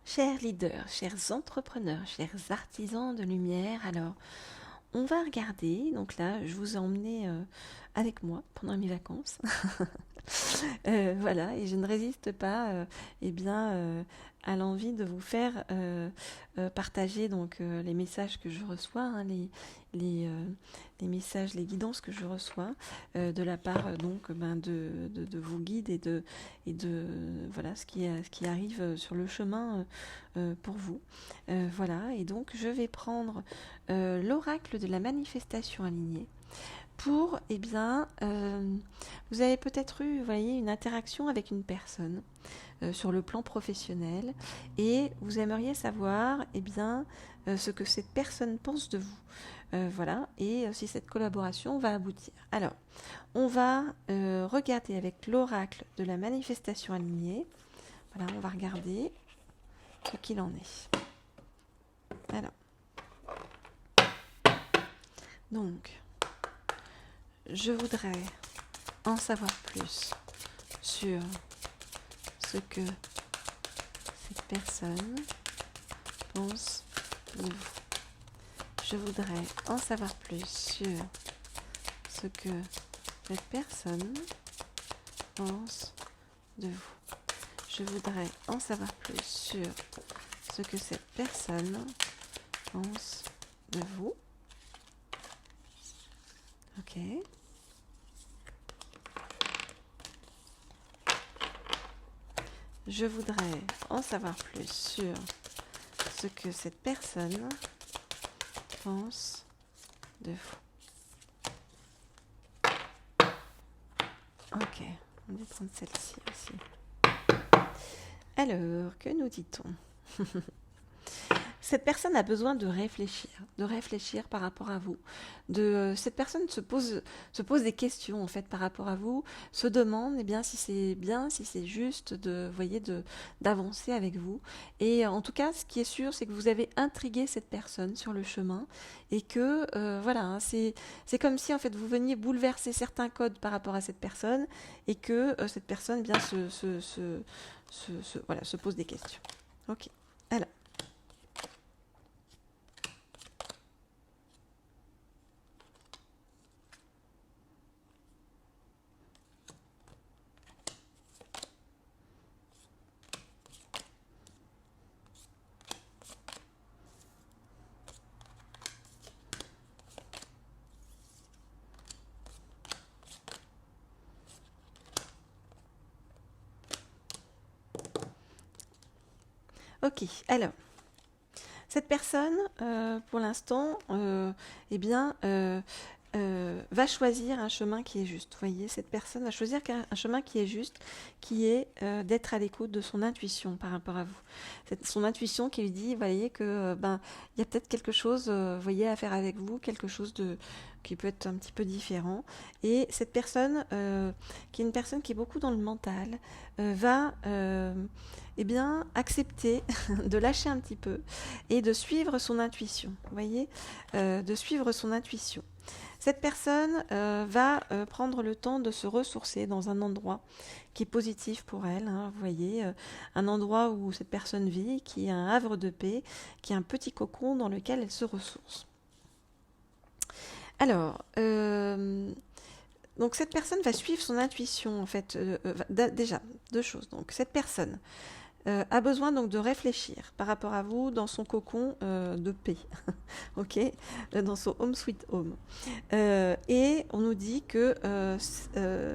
Chers leaders, chers entrepreneurs, chers artisans de lumière, alors on va regarder, donc là je vous ai emmené avec moi pendant mes vacances. Voilà, et je ne résiste pas eh bien, à l'envie de vous faire partager donc, les messages que je reçois, hein, les, euh, les messages, les guidances que je reçois de la part donc de vos guides et de voilà ce qui arrive sur le chemin pour vous. Voilà, et donc je vais prendre l'oracle de la manifestation alignée pour, eh bien, vous avez peut-être eu, vous voyez, une interaction avec une personne sur le plan professionnel et vous aimeriez savoir, eh bien, ce que cette personne pense de vous. Voilà, et si cette collaboration va aboutir. Alors, on va regarder avec l'oracle de la manifestation alignée. Voilà, on va regarder ce qu'il en est. Alors, donc, je voudrais en savoir plus sur ce que cette personne pense de vous. Je voudrais en savoir plus sur ce que cette personne pense de vous. Je voudrais en savoir plus sur ce que cette personne pense de vous. Ok. Je voudrais en savoir plus sur ce que cette personne pense de vous. Ok, on va prendre celle-ci aussi. Alors, que nous dit-on? Cette personne a besoin de réfléchir par rapport à vous. Cette personne se pose des questions en fait par rapport à vous, se demande eh bien si c'est juste d'avancer avec vous. Et en tout cas, ce qui est sûr, c'est que vous avez intrigué cette personne sur le chemin et que voilà, hein, c'est comme si en fait vous veniez bouleverser certains codes par rapport à cette personne et que cette personne eh bien voilà, se pose des questions. Ok. Alors. Ok, alors, cette personne, pour l'instant, eh bien, va choisir un chemin qui est juste. Vous voyez, cette personne va choisir un chemin qui est juste, qui est d'être à l'écoute de son intuition par rapport à vous. C'est son intuition qui lui dit, vous voyez, que il y a peut-être quelque chose, vous voyez, à faire avec vous, quelque chose qui peut être un petit peu différent. Et cette personne, qui est une personne qui est beaucoup dans le mental, va eh bien, accepter de lâcher un petit peu et de suivre son intuition. Vous voyez, de suivre son intuition. Cette personne va prendre le temps de se ressourcer dans un endroit qui est positif pour elle. Hein, vous voyez, un endroit où cette personne vit, qui est un havre de paix, qui est un petit cocon dans lequel elle se ressource. Alors, donc cette personne va suivre son intuition en fait. Déjà, deux choses. Donc cette personne a besoin donc de réfléchir par rapport à vous dans son cocon de paix, ok, dans son home sweet home. Et on nous dit que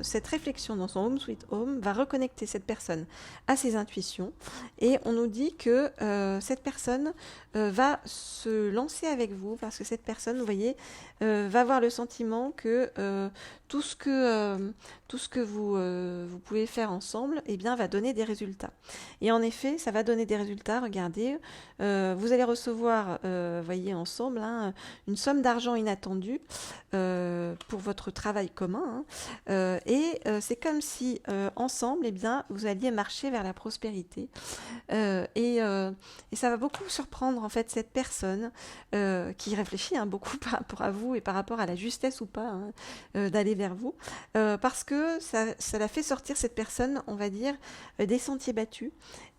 cette réflexion dans son home sweet home va reconnecter cette personne à ses intuitions et on nous dit que cette personne va se lancer avec vous parce que cette personne, vous voyez, va avoir le sentiment que tout ce que vous pouvez faire ensemble, eh bien, va donner des résultats. Et en effet, ça va donner des résultats. Regardez, vous allez recevoir, voyez, ensemble, hein, une somme d'argent inattendue pour votre travail commun. Hein. C'est comme si, ensemble, eh bien, vous alliez marcher vers la prospérité. Et ça va beaucoup surprendre, en fait, cette personne qui réfléchit hein, beaucoup par rapport à vous et par rapport à la justesse ou pas hein, d'aller vers vous. Parce que que ça la fait sortir cette personne, on va dire, des sentiers battus.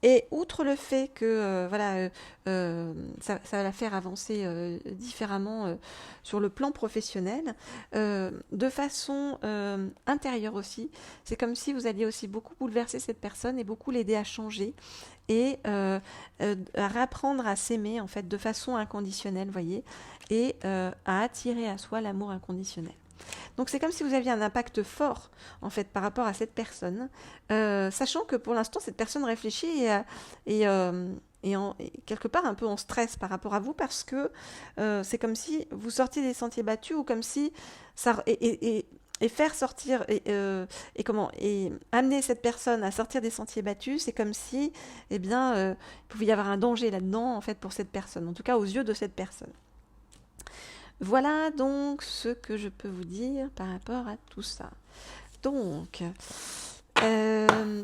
Et outre le fait que ça va la faire avancer différemment sur le plan professionnel, de façon intérieure aussi, c'est comme si vous alliez aussi beaucoup bouleverser cette personne et beaucoup l'aider à changer et à réapprendre à s'aimer en fait de façon inconditionnelle, voyez, et à attirer à soi l'amour inconditionnel. Donc c'est comme si vous aviez un impact fort en fait par rapport à cette personne, sachant que pour l'instant cette personne réfléchit et quelque part un peu en stress par rapport à vous parce que c'est comme si vous sortiez des sentiers battus ou comme si ça et faire sortir et amener cette personne à sortir des sentiers battus, c'est comme si il pouvait y avoir un danger là-dedans en fait pour cette personne, en tout cas aux yeux de cette personne. Voilà donc ce que je peux vous dire par rapport à tout ça. Donc,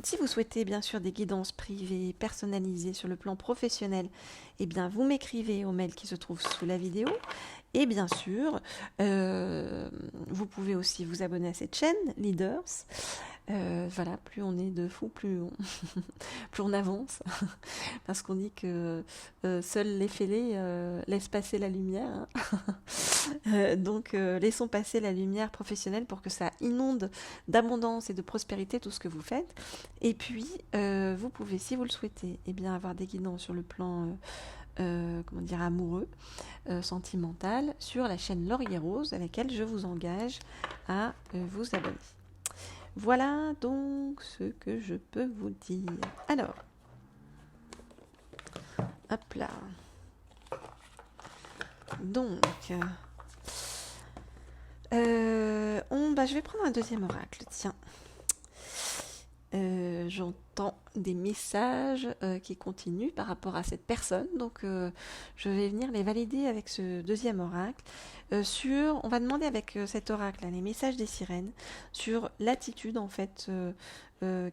si vous souhaitez bien sûr des guidances privées, personnalisées sur le plan professionnel, eh bien vous m'écrivez au mail qui se trouve sous la vidéo. Et bien sûr, vous pouvez aussi vous abonner à cette chaîne, Leaders. Voilà, plus on est de fous, plus on avance. Parce qu'on dit que seuls les fêlés laissent passer la lumière. Donc, laissons passer la lumière professionnelle pour que ça inonde d'abondance et de prospérité tout ce que vous faites. Et puis, vous pouvez, si vous le souhaitez, eh bien, avoir des guidances sur le plan amoureux, sentimental, sur la chaîne Laurier Rose, à laquelle je vous engage à vous abonner. Voilà donc ce que je peux vous dire. Alors, hop là. Donc, je vais prendre un deuxième oracle, tiens. J'entends des messages qui continuent par rapport à cette personne, donc je vais venir les valider avec ce deuxième oracle. On va demander avec cet oracle les messages des sirènes sur l'attitude en fait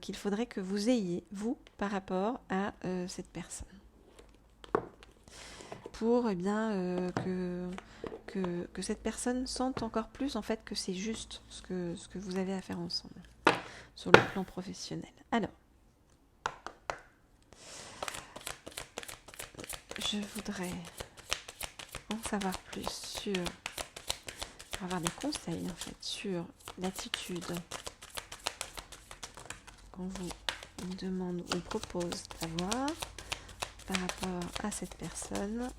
qu'il faudrait que vous ayez vous par rapport à cette personne, pour que cette personne sente encore plus en fait que c'est juste ce que vous avez à faire ensemble sur le plan professionnel. Alors, je voudrais en savoir plus pour avoir des conseils en fait sur l'attitude qu'on vous demande ou propose d'avoir par rapport à cette personne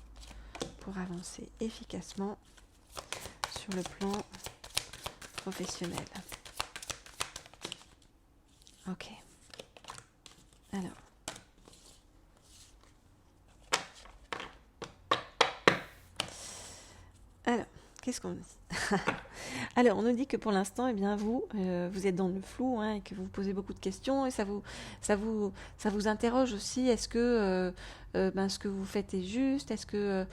pour avancer efficacement sur le plan professionnel. Ok. Alors, qu'est-ce qu'on dit? Alors, on nous dit que pour l'instant, eh bien, vous êtes dans le flou et que vous posez beaucoup de questions et ça vous interroge aussi. Est-ce que ce que vous faites est juste? Est-ce que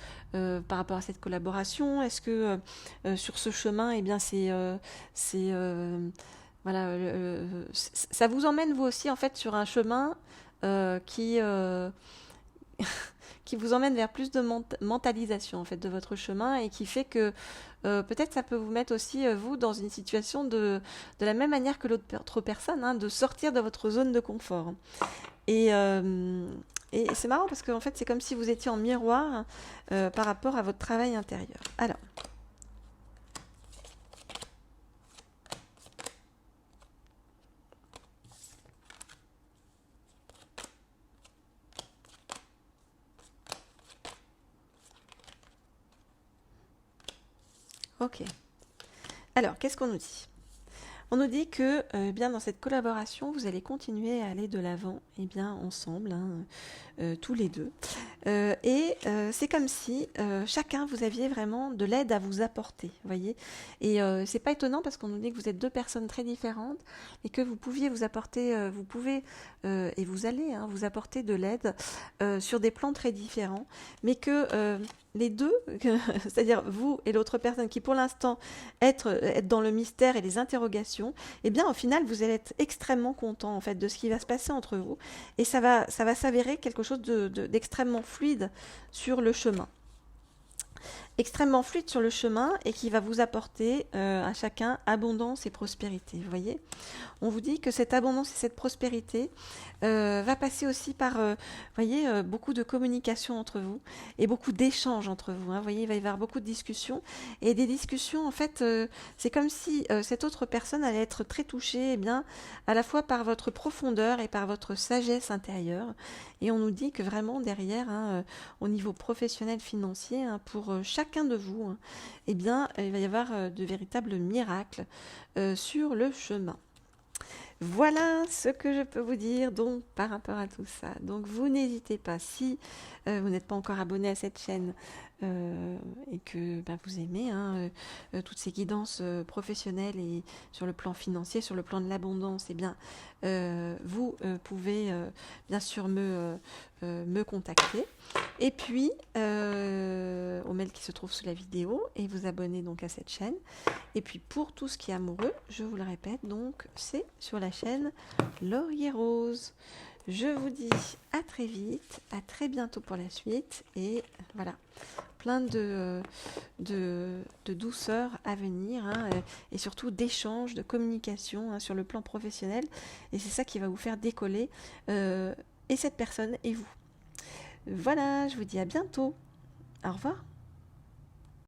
par rapport à cette collaboration, est-ce que sur ce chemin, eh bien, ça vous emmène vous aussi en fait sur un chemin qui qui vous emmène vers plus de mentalisation en fait de votre chemin et qui fait que peut-être ça peut vous mettre aussi vous dans une situation de la même manière que l'autre personne, de sortir de votre zone de confort. Et c'est marrant parce qu'en fait c'est comme si vous étiez en miroir par rapport à votre travail intérieur. Alors. Ok. Alors, qu'est-ce qu'on nous dit? On nous dit que bien dans cette collaboration, vous allez continuer à aller de l'avant, ensemble, tous les deux. C'est comme si chacun vous aviez vraiment de l'aide à vous apporter, voyez. Et c'est pas étonnant parce qu'on nous dit que vous êtes deux personnes très différentes et que vous pouviez vous apporter, et vous allez vous apporter de l'aide sur des plans très différents, mais que les deux, c'est-à-dire vous et l'autre personne qui pour l'instant être dans le mystère et les interrogations, eh bien au final vous allez être extrêmement content en fait de ce qui va se passer entre vous et ça va s'avérer quelque chose d'extrêmement fluide sur le chemin. extrêmement fluide sur le chemin et qui va vous apporter à chacun abondance et prospérité. Vous voyez, on vous dit que cette abondance et cette prospérité va passer aussi par, voyez, beaucoup de communication entre vous et beaucoup d'échanges entre vous. Vous voyez, il va y avoir beaucoup de discussions et des discussions. En fait, c'est comme si cette autre personne allait être très touchée, eh bien, à la fois par votre profondeur et par votre sagesse intérieure. Et on nous dit que vraiment derrière, au niveau professionnel, financier, pour chacun de vous, eh bien, il va y avoir de véritables miracles sur le chemin. Voilà ce que je peux vous dire donc par rapport à tout ça. Donc vous n'hésitez pas, si vous n'êtes pas encore abonné à cette chaîne et que vous aimez toutes ces guidances professionnelles et sur le plan financier, sur le plan de l'abondance, eh bien vous pouvez bien sûr me contacter. Et puis au mail qui se trouve sous la vidéo et vous abonner donc à cette chaîne. Et puis pour tout ce qui est amoureux, je vous le répète, donc c'est sur la chaîne Laurier Rose. Je vous dis à très vite, à très bientôt pour la suite. Et voilà, plein de douceur à venir et surtout d'échanges, de communication sur le plan professionnel. Et c'est ça qui va vous faire décoller et cette personne et vous. Voilà, je vous dis à bientôt. Au revoir.